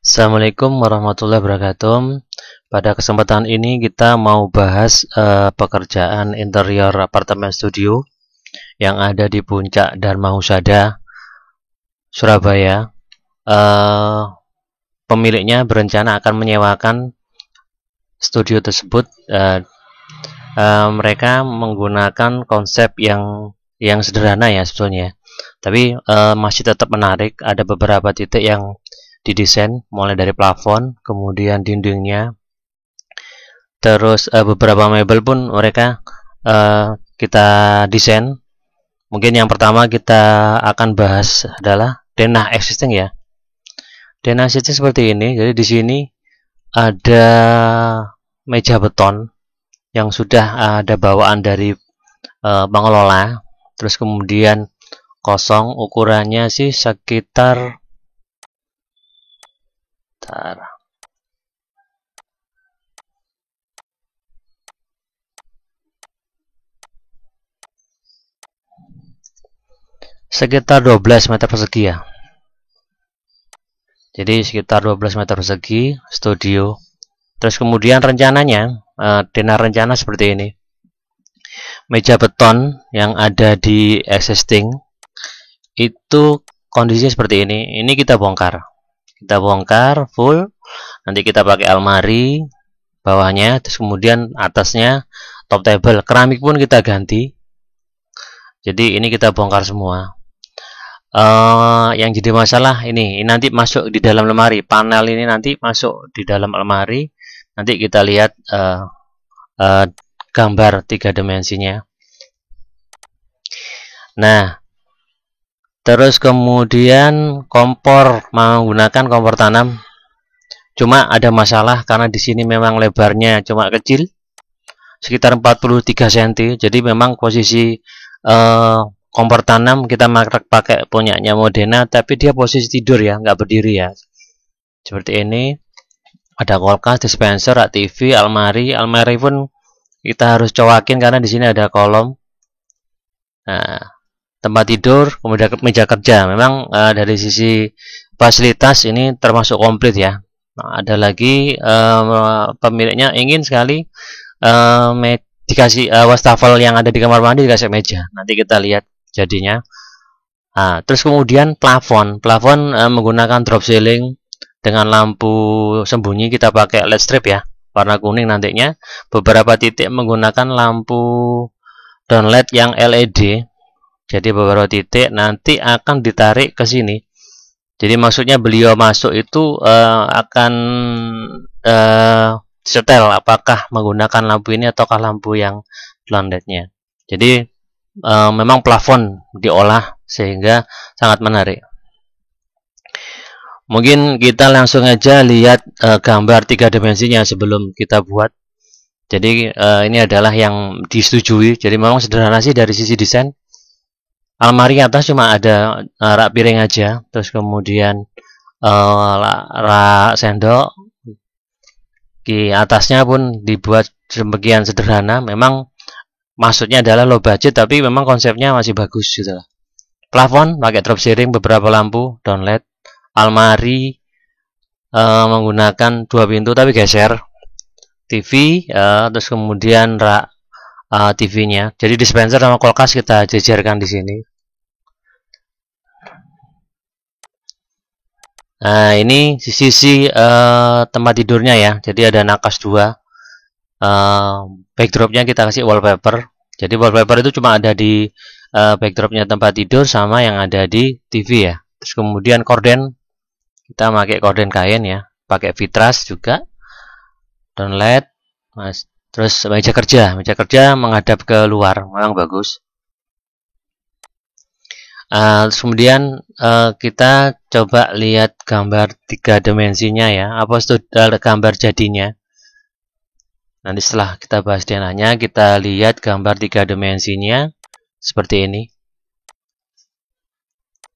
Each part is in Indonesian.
Assalamualaikum warahmatullahi wabarakatuh. Pada kesempatan ini kita mau bahas pekerjaan interior apartemen studio yang ada di Puncak Dharma Husada, Surabaya. Pemiliknya berencana akan menyewakan studio tersebut. Mereka menggunakan konsep yang sederhana ya sebetulnya, tapi masih tetap menarik. Ada beberapa titik yang didesain, mulai dari plafon, kemudian dindingnya, terus beberapa mebel pun mereka kita desain. Mungkin yang pertama kita akan bahas adalah denah existing ya. Denah existing seperti ini. Jadi di sini ada meja beton yang sudah ada bawaan dari pengelola. Terus kemudian kosong, ukurannya sih sekitar sekitar 12 meter persegi ya. Jadi sekitar 12 meter persegi studio. Terus kemudian rencananya denah rencana seperti ini. Meja beton yang ada di existing itu kondisinya seperti ini. Ini kita bongkar. Kita bongkar full. Nanti kita pakai almari bawahnya, terus kemudian atasnya top table. Keramik pun kita ganti. Jadi ini kita bongkar semua. Yang jadi masalah ini nanti masuk di dalam lemari. Panel ini nanti masuk di dalam lemari. Nanti kita lihat gambar 3 dimensinya. Nah, terus kemudian kompor, menggunakan kompor tanam. Cuma ada masalah karena di sini memang lebarnya cuma kecil, sekitar 43 cm. Jadi memang posisi kompor tanam kita pakai punyanya Modena, tapi dia posisi tidur ya, nggak berdiri ya. Seperti ini. Ada kulkas, dispenser, TV, almari. Almari pun kita harus cowakin karena di sini ada kolom. Nah, tempat tidur, kemudian meja kerja. Memang dari sisi fasilitas ini termasuk komplit ya. Nah, ada lagi pemiliknya ingin sekali dikasih wastafel yang ada di kamar mandi dikasih meja. Nanti kita lihat jadinya. Nah, terus kemudian plafon menggunakan drop ceiling dengan lampu sembunyi. Kita pakai LED strip ya, warna kuning nantinya. Beberapa titik menggunakan lampu downlight yang LED. Jadi beberapa titik nanti akan ditarik ke sini. Jadi maksudnya beliau masuk itu akan setel apakah menggunakan lampu ini ataukah lampu yang downlightnya. Jadi memang plafon diolah sehingga sangat menarik. Mungkin kita langsung aja lihat gambar 3 dimensinya sebelum kita buat. Jadi ini adalah yang disetujui. Jadi memang sederhana sih dari sisi desain. Almari atas cuma ada rak piring aja. Terus kemudian rak sendok. Di atasnya pun dibuat sebagian sederhana. Memang maksudnya adalah low budget, tapi memang konsepnya masih bagus gitu. Plafon pakai drop ceiling, beberapa lampu downlight. Almari menggunakan 2 pintu tapi geser. TV, terus kemudian rak TV-nya. Jadi dispenser sama kulkas kita jejerkan di sini. Nah, ini sisi tempat tidurnya ya. Jadi ada nakas 2. Backdropnya kita kasih wallpaper. Jadi wallpaper itu cuma ada di backdropnya tempat tidur sama yang ada di TV ya. Terus kemudian korden, kita pakai korden kain ya, pakai vitras juga, downlight, terus meja kerja menghadap ke luar, memang bagus. Terus kemudian kita coba lihat gambar 3 dimensinya ya, apa itu gambar jadinya. Nanti setelah kita bahas denahnya, kita lihat gambar 3 dimensinya seperti ini.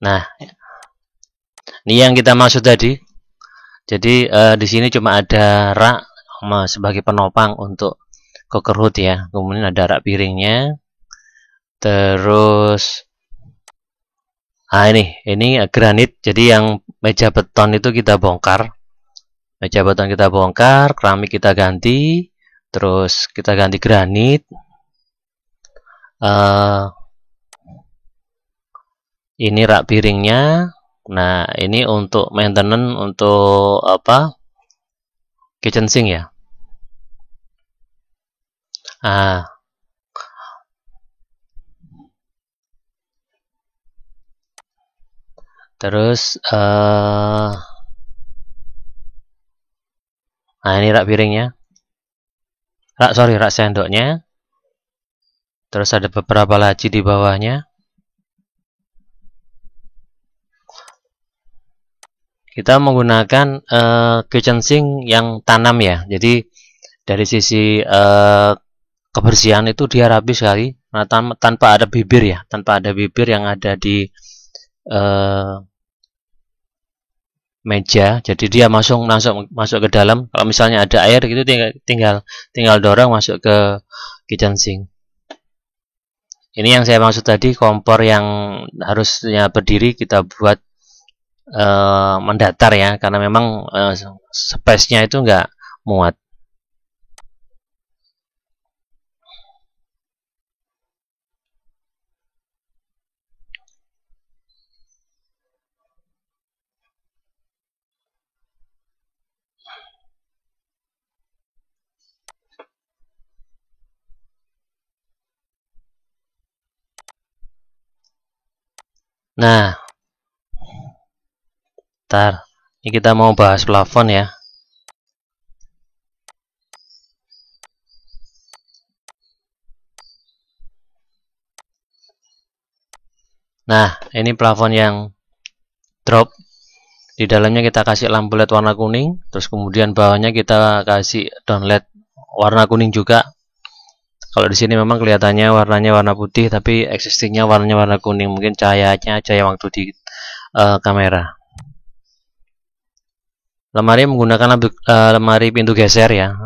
Nah, ini yang kita maksud tadi. Jadi di sini cuma ada rak sebagai penopang untuk cooker hood ya. Kemudian ada rak piringnya. Terus ini granit. Jadi yang meja beton itu kita bongkar. Meja beton kita bongkar, keramik kita ganti, terus kita ganti granit. Ini rak piringnya. Nah, ini untuk maintenance, untuk apa? Kitchen sink ya. Terus nah ini rak piringnya. Rak sendoknya. Terus ada beberapa laci di bawahnya. Kita menggunakan kitchen sink yang tanam ya. Jadi dari sisi kebersihan itu dia rapi sekali. Nah, tanpa ada bibir ya, tanpa ada bibir yang ada di meja. Jadi dia masuk ke dalam. Kalau misalnya ada air gitu tinggal dorong masuk ke kitchen sink. Ini yang saya maksud tadi, kompor yang harusnya berdiri kita buat mendatar ya, karena memang space-nya itu nggak muat. Nah, ntar ini kita mau bahas plafon ya. Nah, ini plafon yang drop. Di dalamnya kita kasih lampu LED warna kuning, terus kemudian bawahnya kita kasih down LED warna kuning juga. Kalau di sini memang kelihatannya warnanya warna putih, tapi existingnya warnanya warna kuning. Mungkin cahayanya aja yang waktu di kamera. Lemari menggunakan lemari pintu geser ya.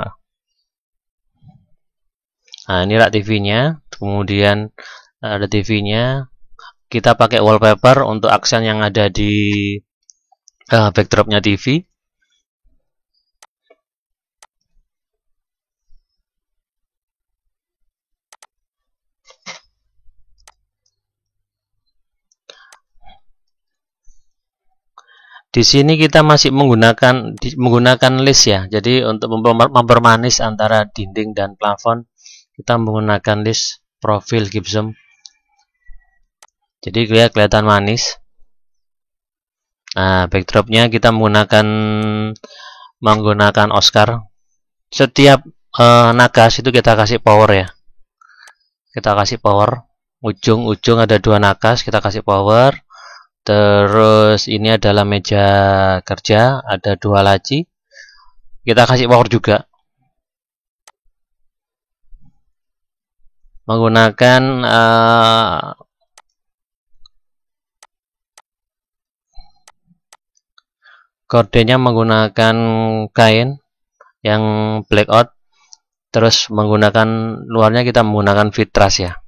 Nah, ini rak TV-nya, kemudian ada TV-nya. Kita pakai wallpaper untuk aksen yang ada di backdropnya TV. Di sini kita masih menggunakan list ya. Jadi untuk mempermanis antara dinding dan plafon, kita menggunakan list profil gypsum. Jadi kelihatan manis. Nah, backdropnya kita menggunakan Oscar. Setiap nagas itu kita kasih power ya. Kita kasih power. Ujung-ujung ada 2 nagas, kita kasih power. Terus ini adalah meja kerja, ada 2 laci. Kita kasih power juga. Menggunakan kordenya menggunakan kain yang blackout. Terus menggunakan luarnya kita menggunakan fitras ya.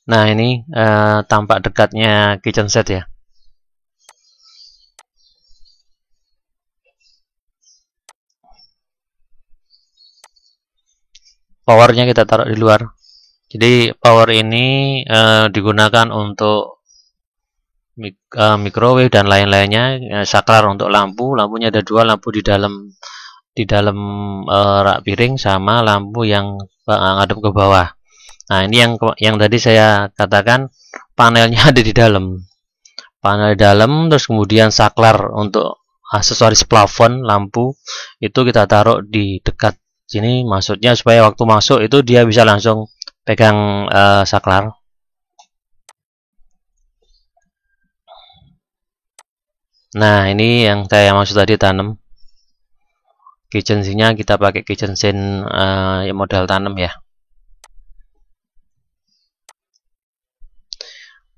Nah, ini tampak dekatnya kitchen set ya. Powernya kita taruh di luar. Jadi power ini digunakan untuk microwave dan lain-lainnya. Saklar untuk lampunya ada 2 lampu di dalam rak piring sama lampu yang ngadep ke bawah. Nah, ini yang tadi saya katakan panelnya ada di dalam. Panel di dalam, terus kemudian saklar untuk aksesoris plafon lampu itu kita taruh di dekat sini, maksudnya supaya waktu masuk itu dia bisa langsung pegang saklar. Nah, ini yang saya maksud tadi tanam. Kitchen sink-nya kita pakai kitchen sink model tanam ya.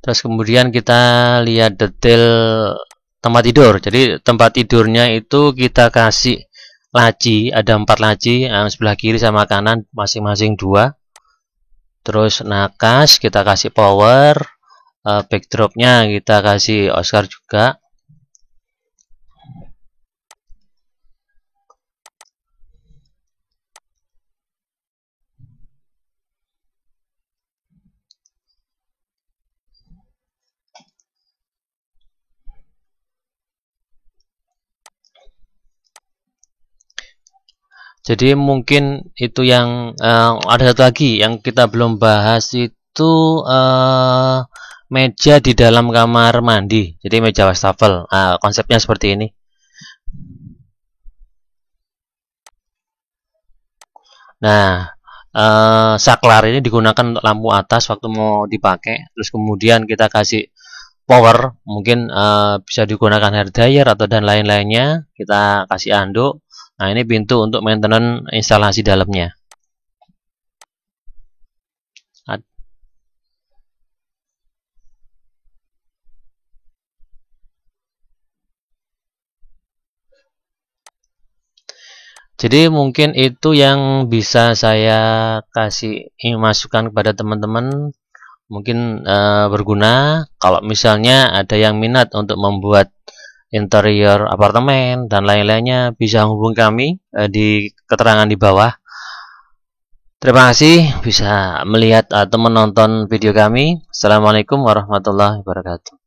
Terus kemudian kita lihat detail tempat tidur. Jadi tempat tidurnya itu kita kasih laci, ada 4 laci, sebelah kiri sama kanan masing-masing 2. Terus nakas kita kasih power, backdropnya kita kasih Oscar juga. Jadi mungkin itu yang ada satu lagi yang kita belum bahas itu meja di dalam kamar mandi. Jadi meja wastafel. Konsepnya seperti ini. Nah, saklar ini digunakan untuk lampu atas waktu mau dipakai. Terus kemudian kita kasih power, mungkin bisa digunakan hair dryer atau dan lain-lainnya. Kita kasih anduk. Nah, ini pintu untuk maintenance instalasi dalamnya. Jadi mungkin itu yang bisa saya kasih masukan kepada teman-teman. Mungkin berguna. Kalau misalnya ada yang minat untuk membuat interior apartemen dan lain-lainnya, bisa hubungi kami di keterangan di bawah. Terima kasih bisa melihat atau menonton video kami. Assalamualaikum warahmatullahi wabarakatuh.